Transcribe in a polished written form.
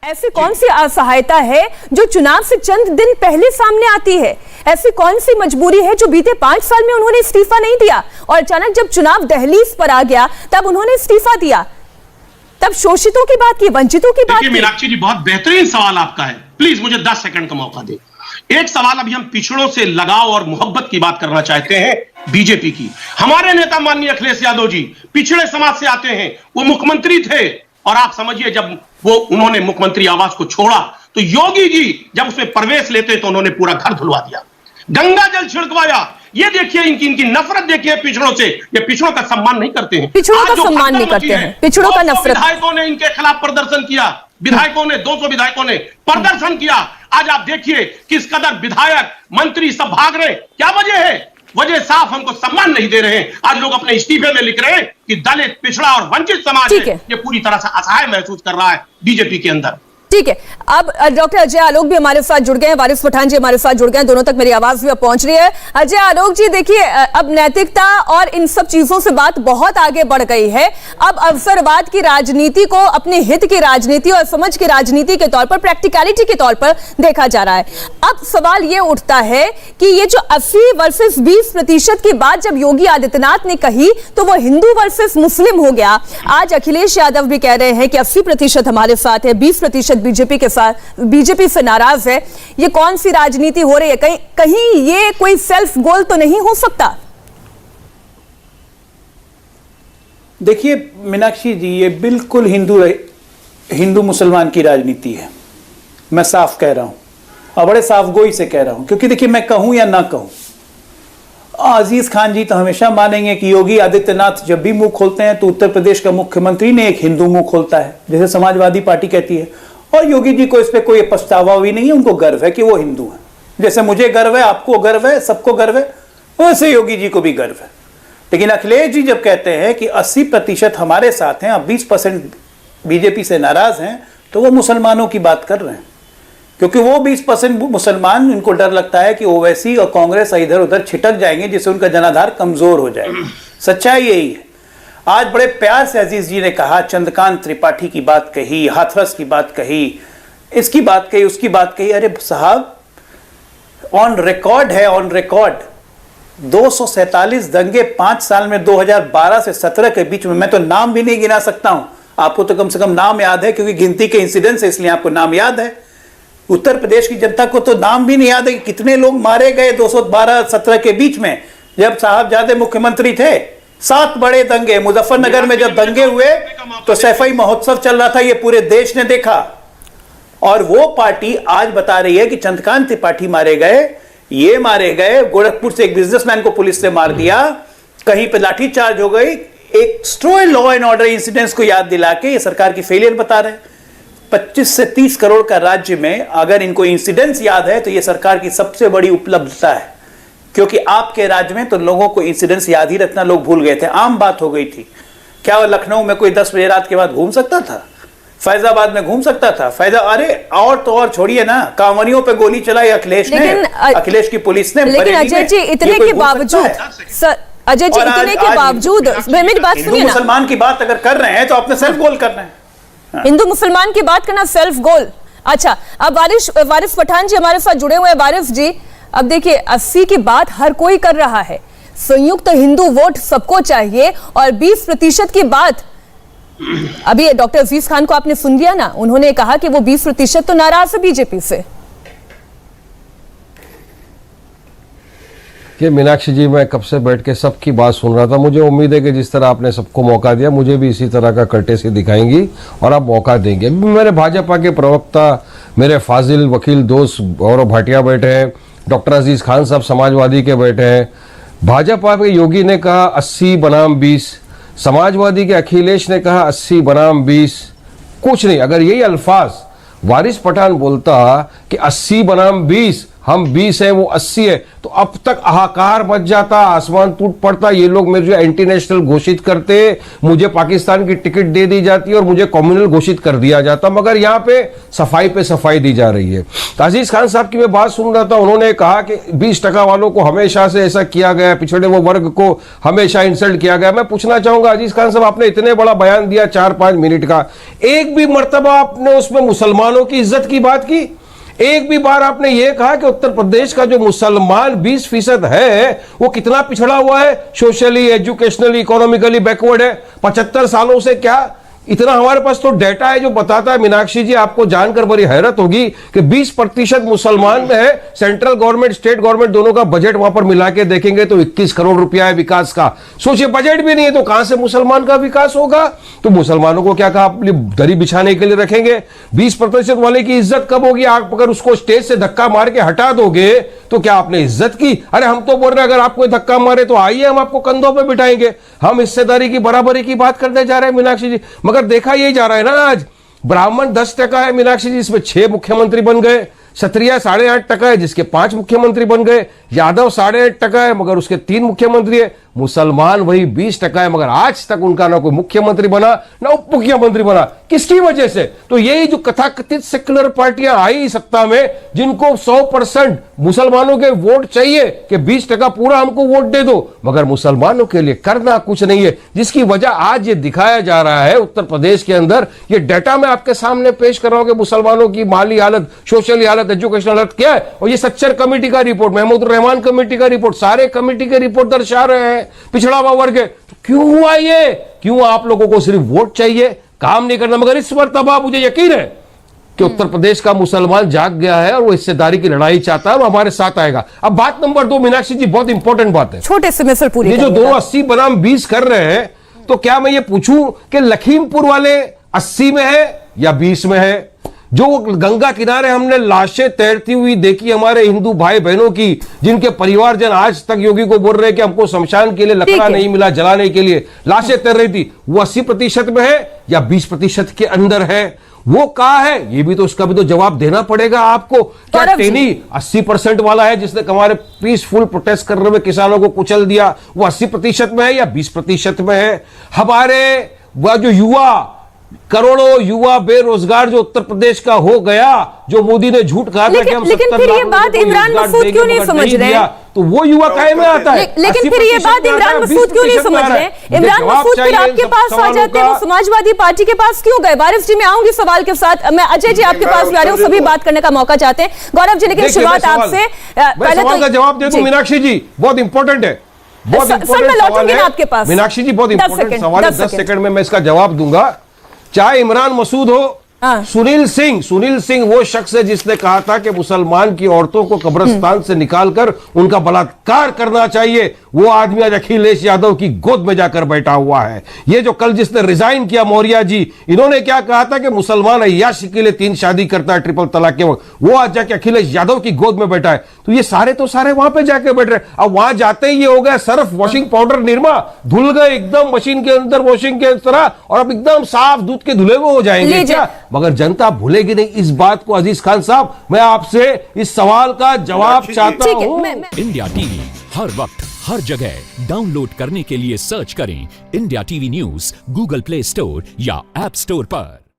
ऐसी कौन सी असहायता है जो चुनाव से चंद दिन पहले सामने आती है? ऐसी कौन सी मजबूरी है जो बीते 5 साल में उन्होंने इस्तीफा नहीं दिया और अचानक जब चुनाव दहलीज पर आ गया तब उन्होंने इस्तीफा दिया? तब शोषितों की बात की, वंचितों की बात की। मीनाक्षी जी, बहुत बेहतरीन सवाल आपका है। प्लीज मुझे 10 सेकंड का मौका दे। एक सवाल, अभी हम पिछड़ों से लगाव और मोहब्बत की बात करना चाहते हैं बीजेपी की। हमारे नेता माननीय अखिलेश यादव जी पिछड़े समाज से आते हैं, वो मुख्यमंत्री थे और आप समझिए जब उन्होंने मुख्यमंत्री आवास को छोड़ा तो योगी जी जब उसमें प्रवेश लेते तो उन्होंने पूरा घर धुलवा दिया, गंगा जल छिड़कवाया। ये देखिए इनकी नफरत देखिए पिछड़ों से। ये पिछड़ों का सम्मान नहीं करते हैं, पिछड़ों का सम्मान नहीं करते हैं, पिछड़ों का नफरत। विधायकों ने इनके खिलाफ प्रदर्शन किया, विधायकों ने 200 विधायकों ने प्रदर्शन किया। आज आप देखिए किस कदर विधायक मंत्री सब भाग रहे। क्या वजह है? वजह साफ, हमको सम्मान नहीं दे रहे हैं। आज लोग अपने इस्तीफे में लिख रहे हैं कि दलित, पिछड़ा और वंचित समाज है ये पूरी तरह से असहाय महसूस कर रहा है बीजेपी के अंदर। ठीक है, अब डॉक्टर अजय आलोक भी हमारे साथ जुड़ गए हैं, वारिस पठान जी हमारे साथ जुड़ गए हैं, दोनों तक मेरी आवाज भी अब पहुंच रही है। अजय आलोक जी, देखिए अब नैतिकता और इन सब चीजों से बात बहुत आगे बढ़ गई है। अब अवसरवाद की राजनीति को अपने हित की राजनीति और समझ की राजनीति के तौर पर, प्रैक्टिकलिटी के तौर पर देखा जा रहा है। अब सवाल ये उठता है कि ये जो 80 वर्सेस 20% की बात जब योगी आदित्यनाथ ने कही तो वो हिंदू वर्सेस मुस्लिम हो गया। आज अखिलेश यादव भी कह रहे हैं कि 80% हमारे साथ है, 20% बीजेपी के साथ, बीजेपी से नाराज है। ये कौन सी राजनीति हो रही है? कहीं ये कोई सेल्फ गोल तो नहीं हो सकता? देखिए मीनाक्षी जी, ये बिल्कुल हिंदू मुसलमान की राजनीति है। मैं साफ कह रहा हूं और बड़े साफ गोई से कह रहा हूं, क्योंकि देखिए मैं कहूं या ना कहूं, अजीज खान जी तो हमेशा मानेंगे कि योगी आदित्यनाथ जब भी मुंह खोलते हैं तो उत्तर प्रदेश का मुख्यमंत्री ने एक हिंदू मुंह खोलता है, जैसे समाजवादी पार्टी कहती है। और योगी जी को इस पे कोई पछतावा भी नहीं है, उनको गर्व है कि वो हिंदू हैं। जैसे मुझे गर्व है, आपको गर्व है, सबको गर्व है, वैसे योगी जी को भी गर्व है। लेकिन अखिलेश जी जब कहते हैं कि 80% हमारे साथ हैं और 20% बीजेपी से नाराज हैं, तो वो मुसलमानों की बात कर रहे हैं, क्योंकि वो 20% मुसलमान, इनको डर लगता है कि ओवैसी और कांग्रेस इधर उधर छिटक जाएंगे जिससे उनका जनाधार कमजोर हो जाएगा। सच्चाई यही है। आज बड़े प्यार से अजीज जी ने कहा, चंद्रकांत त्रिपाठी की बात कही, हाथरस की बात कही, इसकी बात कही, उसकी बात कही। अरे साहब, ऑन रिकॉर्ड है, ऑन रिकॉर्ड 247 दंगे 5 साल में, 2012 से 17 के बीच में। मैं तो नाम भी नहीं गिना सकता हूं, आपको तो कम से कम नाम याद है क्योंकि गिनती के इंसिडेंस है, इसलिए आपको नाम याद है। उत्तर प्रदेश की जनता को तो नाम भी नहीं याद है कि कितने लोग मारे गए 212-17 के बीच में, जब साहबजादे मुख्यमंत्री थे। 7 बड़े दंगे मुजफ्फरनगर में जब दंगे हुए तो सैफई महोत्सव चल रहा था, ये पूरे देश ने देखा। और वो पार्टी आज बता रही है कि चंद्रकांत त्रिपाठी मारे गए, ये मारे गए, गोरखपुर से एक बिजनेसमैन को पुलिस ने मार दिया, कहीं पे लाठीचार्ज हो गई। एक स्ट्रॉय लॉ एंड ऑर्डर इंसिडेंट्स को याद दिला के ये सरकार की फेलियर बता रहे हैं। 25 से 30 करोड़ का राज्य में अगर इनको इंसिडेंट्स याद है तो ये सरकार की सबसे बड़ी उपलब्धता है, क्योंकि आपके राज्य में तो लोगों को इंसिडेंट्स याद ही रखना लोग भूल गए थे, आम बात हो गई थी। क्या वो लखनऊ में कोई 10 बजे रात के बाद घूम सकता था? फैजाबाद में घूम सकता था? अरे और तो और छोड़िए ना, कांवरियों पे गोली चलाई अखिलेश ने, अखिलेश की पुलिस ने। लेकिन अजय जी इतने के बावजूद, अजय जी इतने के बावजूद, मेरी बात सुनिए ना, मुसलमान की बात अगर कर रहे हैं तो अपने सेल्फ गोल करना है। हिंदू मुसलमान की बात करना सेल्फ गोल। अच्छा, अब वारिस पठान जी हमारे साथ जुड़े हुए हैं। वारिस जी, अब देखिए 80 की बात हर कोई कर रहा है, संयुक्त हिंदू वोट सबको चाहिए, और 20% की बात अभी डॉक्टर अजीज खान को आपने सुन लिया ना, उन्होंने कहा कि वो 20% तो नाराज है बीजेपी से। कि मीनाक्षी जी, मैं कब से बैठ के सबकी बात सुन रहा था। मुझे उम्मीद है कि जिस तरह आपने सबको मौका दिया, मुझे भी इसी तरह का कर्टेसी दिखाएंगी और आप मौका देंगे। मेरे भाजपा के प्रवक्ता, मेरे फाजिल वकील दोस्त गौरव भाटिया बैठे हैं, डॉक्टर अजीज खान साहब समाजवादी के बैठे हैं। भाजपा के योगी ने कहा 80 बनाम 20, समाजवादी के अखिलेश ने कहा 80 बनाम 20। कुछ नहीं, अगर यही अल्फाज वारिस पठान बोलता कि 80 बनाम 20 हम 20 हैं, वो 80 है, तो अब तक हाहाकार मच जाता, आसमान टूट पड़ता। ये लोग मेरे जो एंटी नेशनल घोषित करते, मुझे पाकिस्तान की टिकट दे दी जाती और मुझे कम्युनल घोषित कर दिया जाता, मगर यहाँ पे सफाई दी जा रही है। तो अजीज खान साहब की मैं बात सुन रहा था, उन्होंने कहा कि 20% वालों को हमेशा से ऐसा किया गया, पिछड़े वो वर्ग को हमेशा इंसल्ट किया गया। मैं पूछना चाहूंगा अजीज खान साहब, आपने इतने बड़ा बयान दिया 4-5 मिनट का, एक भी मर्तबा आपने उसमें मुसलमानों की इज्जत की बात की? एक भी बार आपने यह कहा कि उत्तर प्रदेश का जो मुसलमान 20% है वो कितना पिछड़ा हुआ है, सोशली, एजुकेशनली, इकोनॉमिकली बैकवर्ड है? 75 सालों से क्या इतना हमारे पास तो डेटा है जो बताता है, मीनाक्षी जी आपको जानकर बड़ी हैरत होगी कि 20% मुसलमान में है। सेंट्रल गवर्नमेंट, स्टेट गवर्नमेंट दोनों का बजट वहां पर मिला के देखेंगे तो 21 करोड़ रुपया है विकास का। सोचिए, बजट भी नहीं है तो कहां से मुसलमान का विकास होगा? तो मुसलमानों को क्या कहा, अपनी दरी बिछाने के लिए रखेंगे? 20% वाले की इज्जत कब होगी? आप अगर उसको स्टेज से धक्का मार के हटा दोगे तो क्या आपने इज्जत की? अरे हम तो बोल रहे हैं अगर आप कोई धक्का मारे तो आइए, हम आपको कंधों पे बिठाएंगे। हम हिस्सेदारी की, बराबरी की बात करने जा रहे हैं मीनाक्षी जी, मगर देखा यही जा रहा है ना, आज ब्राह्मण 10% है मीनाक्षी जी, इसमें 6 मुख्यमंत्री बन गए। क्षत्रिय 8.5% है जिसके 5 मुख्यमंत्री बन गए। यादव 8.5% है मगर उसके 3 मुख्यमंत्री है। मुसलमान वही 20% है मगर आज तक उनका ना कोई मुख्यमंत्री बना ना उप मुख्यमंत्री बना। किसकी वजह से? तो यही जो कथाकथित सेक्युलर पार्टियां आई सत्ता में, जिनको 100% मुसलमानों के वोट चाहिए कि 20% पूरा हमको वोट दे दो, मगर मुसलमानों के लिए करना कुछ नहीं है, जिसकी वजह आज ये दिखाया जा रहा है उत्तर प्रदेश के अंदर। ये डाटा मैं आपके सामने पेश कर रहा हूं कि मुसलमानों की माली हालत, सोशली हालत, एजुकेशनल हालत क्या है। और ये सच्चर कमेटी का रिपोर्ट, महमूद रहमान कमेटी का रिपोर्ट, सारे कमेटी के रिपोर्ट दर्शा रहे हैं पिछड़ा हुआ वर्ग है। तो क्यों हुआ ये? क्यों आप लोगों को सिर्फ वोट चाहिए, काम नहीं करना? मगर इस मर्तबा मुझे यकीन है कि उत्तर प्रदेश का मुसलमान जाग गया है और वो हिस्सेदारी की लड़ाई चाहता है और हमारे साथ आएगा। अब बात नंबर 2 मीनाक्षी जी, बहुत इंपॉर्टेंट बात है, छोटे से मिसल पूरी, ये जो दोनों 80 बनाम 20 कर रहे हैं, तो क्या मैं ये पूछूं कि लखीमपुर वाले 80 में है या 20 में है? जो गंगा किनारे हमने लाशें तैरती हुई देखी हमारे हिंदू भाई बहनों की, जिनके परिवारजन आज तक योगी को बोल रहे हैं कि हमको शमशान के लिए लकड़ा नहीं मिला जलाने के लिए, लाशें तैर रही थी, वो 80% में है या 20% के अंदर है? वो कहा है, ये भी तो उसका भी तो जवाब देना पड़ेगा आपको। क्या टेनी 80% वाला है जिसने हमारे पीसफुल प्रोटेस्ट कर रहे हुए किसानों को कुचल दिया, वो 80% में है या 20% में है? हमारे वह जो युवा, करोड़ों युवा बेरोजगार जो उत्तर प्रदेश का हो गया, जो मोदी ने झूठ कहा था कि हम 70 फिर ये बात इमरान मसूद क्यों नहीं समझ रहे हैं? तो वो युवा काहे में आता है? लेकिन फिर ये बात इमरान मसूद क्यों नहीं समझ रहे? इमरान मसूद फिर आपके पास आ जाते हैं, वो समाजवादी पार्टी के पास क्यों गए? वारिस जी, मैं आऊंगी सवाल के साथ, मैं अजय जी आपके पास भी आ रही हूँ, सभी बात करने का मौका चाहते हैं। गौरव जी, लेकिन शुरुआत आपसे, पहले सवाल का जवाब दे दूं मीनाक्षी जी, बहुत इंपॉर्टेंट है, बहुत इंपॉर्टेंट सवाल है आपके पास मीनाक्षी जी, बहुत इंपॉर्टेंट सवाल है। 10 सेकंड में मैं इसका जवाब दूंगा। चाहे इमरान मसूद हो, सुनील सिंह वो शख्स है जिसने कहा था कि मुसलमान की औरतों को कब्रिस्तान से निकालकर उनका बलात्कार करना चाहिए, वो आदमी आज अखिलेश यादव की गोद में जाकर बैठा हुआ है। ये जो कल जिसने रिजाइन किया, मौर्या जी, इन्होंने क्या कहा था कि मुसलमान अय्याशी के लिए 3 शादी करता है ट्रिपल तलाक के वक्त, वो आज जाके अखिलेश यादव की गोद में बैठा है। तो ये सारे वहां पे जाके बैठ रहे। अब वहां जाते ही ये हो गया सर्फ, वॉशिंग पाउडर, निरमा, धुल गए एकदम मशीन के अंदर वॉशिंग के तरह, और अब एकदम साफ दूध के धुले हुए हो जाएंगे क्या? मगर जनता भूलेगी नहीं इस बात को। अजीज खान साहब, मैं आपसे इस सवाल का जवाब चाहता हूं। इंडिया टीवी हर वक्त हर जगह डाउनलोड करने के लिए सर्च करें India TV news Google play store या ऐप स्टोर पर।